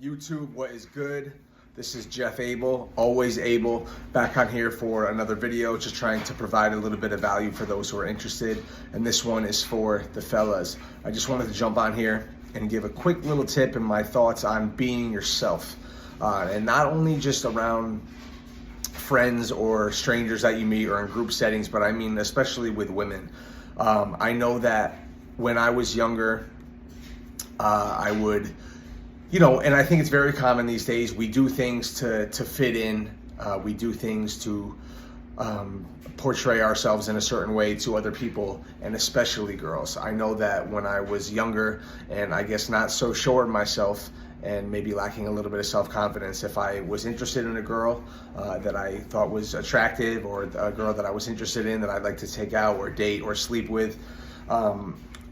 YouTube, what is good? This is Jeff Abel, always Abel, back on here for another video, just trying to provide a little bit of value for those who are interested. And this one is for the fellas. I just wanted to jump on here and give a quick little tip and my thoughts on being yourself. And not only just around friends or strangers that you meet or in group settings, but I mean especially with women. I know that when I was younger, I would, and I think it's very common these days, we do things to fit in. We do things to portray ourselves in a certain way to other people, and especially girls. I know that when I was younger and I guess not so sure of myself and maybe lacking a little bit of self-confidence, if I was interested in a girl that I thought was attractive, or a girl that I was interested in that I'd like to take out or date or sleep with,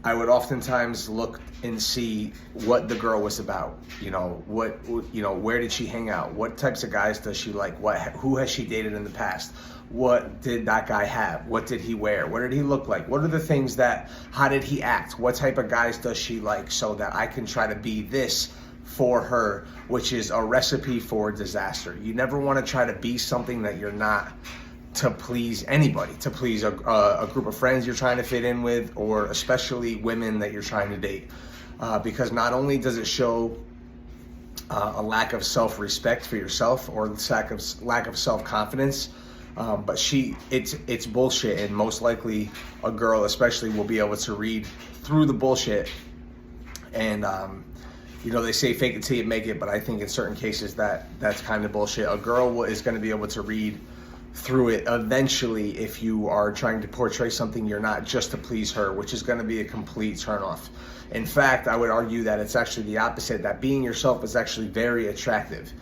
I would oftentimes look and see what the girl was about. Where did she hang out? What types of guys does she like? Who has she dated in the past? What did that guy have? What did he wear? What did he look like? What are the things how did he act? What type of guys does she like, so that I can try to be this for her, which is a recipe for disaster. You never want to try to be something that you're not, to please anybody, to please a group of friends you're trying to fit in with, or especially women that you're trying to date. Because not only does it show a lack of self-respect for yourself, or lack of self-confidence, but it's bullshit, and most likely a girl especially will be able to read through the bullshit. And they say fake it till you make it, but I think in certain cases that's kind of bullshit. A girl is going to be able to read through it eventually if you are trying to portray something you're not, just to please her, which is going to be a complete turnoff. In fact, I would argue that it's actually the opposite, that being yourself is actually very attractive.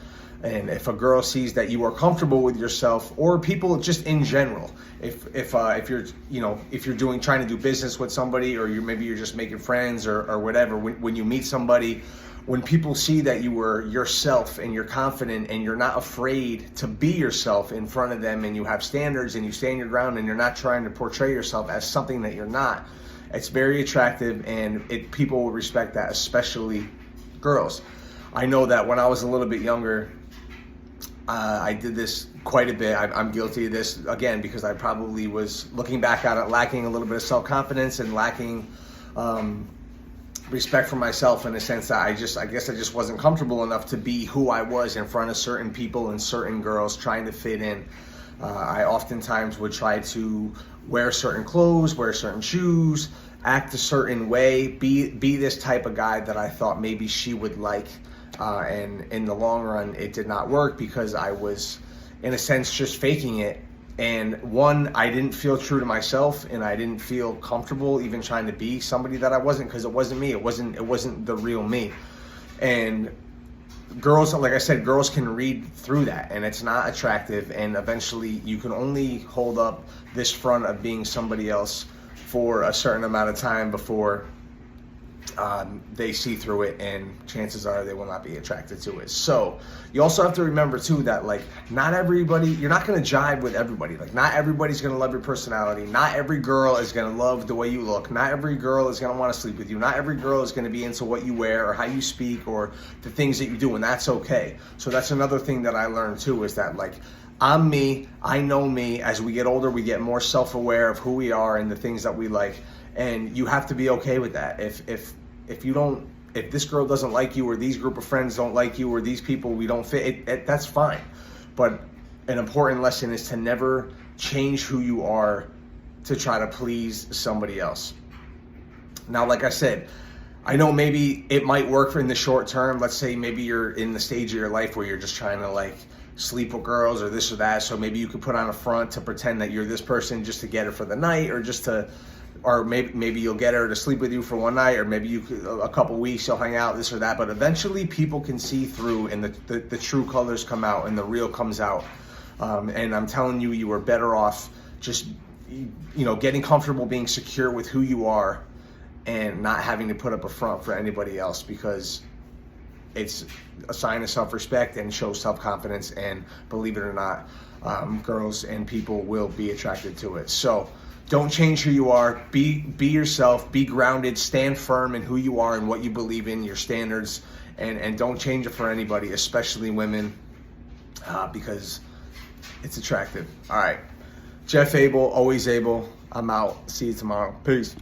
And if a girl sees that you are comfortable with yourself, or people just in general, if you're trying to do business with somebody, or maybe you're just making friends or whatever, when you meet somebody, when people see that you are yourself and you're confident and you're not afraid to be yourself in front of them, and you have standards and you stand your ground and you're not trying to portray yourself as something that you're not, it's very attractive, and people will respect that, especially girls. I know that when I was a little bit younger, I did this quite a bit. I'm guilty of this, again, because I probably was, looking back at it, lacking a little bit of self-confidence and lacking respect for myself, in a sense that I guess I just wasn't comfortable enough to be who I was in front of certain people and certain girls, trying to fit in. I oftentimes would try to wear certain clothes, wear certain shoes, act a certain way, be this type of guy that I thought maybe she would like. And in the long run, it did not work, because I was, in a sense, just faking it. And one, I didn't feel true to myself, and I didn't feel comfortable even trying to be somebody that I wasn't, because it wasn't me. It wasn't the real me. And girls, like I said, girls can read through that, and it's not attractive. And eventually, you can only hold up this front of being somebody else for a certain amount of time before they see through it, and chances are they will not be attracted to it. So you also have to remember too that, like, not everybody, you're not going to jive with everybody. Like, not everybody's going to love your personality. Not every girl is going to love the way you look. Not every girl is going to want to sleep with you. Not every girl is going to be into what you wear or how you speak or the things that you do, and that's okay. So that's another thing that I learned too, is that, like, I'm me, I know me. As we get older, we get more self-aware of who we are and the things that we like, and you have to be okay with that. If this girl doesn't like you, or these group of friends don't like you, or these people, we don't fit, that's fine. But an important lesson is to never change who you are to try to please somebody else. Now, like I said, I know maybe it might work for in the short term. Let's say maybe you're in the stage of your life where you're just trying to, like, sleep with girls or this or that. So maybe you could put on a front to pretend that you're this person just to get her for the night, or maybe you'll get her to sleep with you for one night, or maybe a couple weeks you'll hang out, this or that. But eventually people can see through, and the true colors come out, and the real comes out. And I'm telling you, you are better off just, getting comfortable, being secure with who you are, and not having to put up a front for anybody else, because it's a sign of self-respect and shows self-confidence. And believe it or not, girls and people will be attracted to it. So don't change who you are. Be yourself. Be grounded. Stand firm in who you are and what you believe in, your standards, and don't change it for anybody, especially women, because it's attractive. All right, Jeff Abel, always able. I'm out. See you tomorrow. Peace.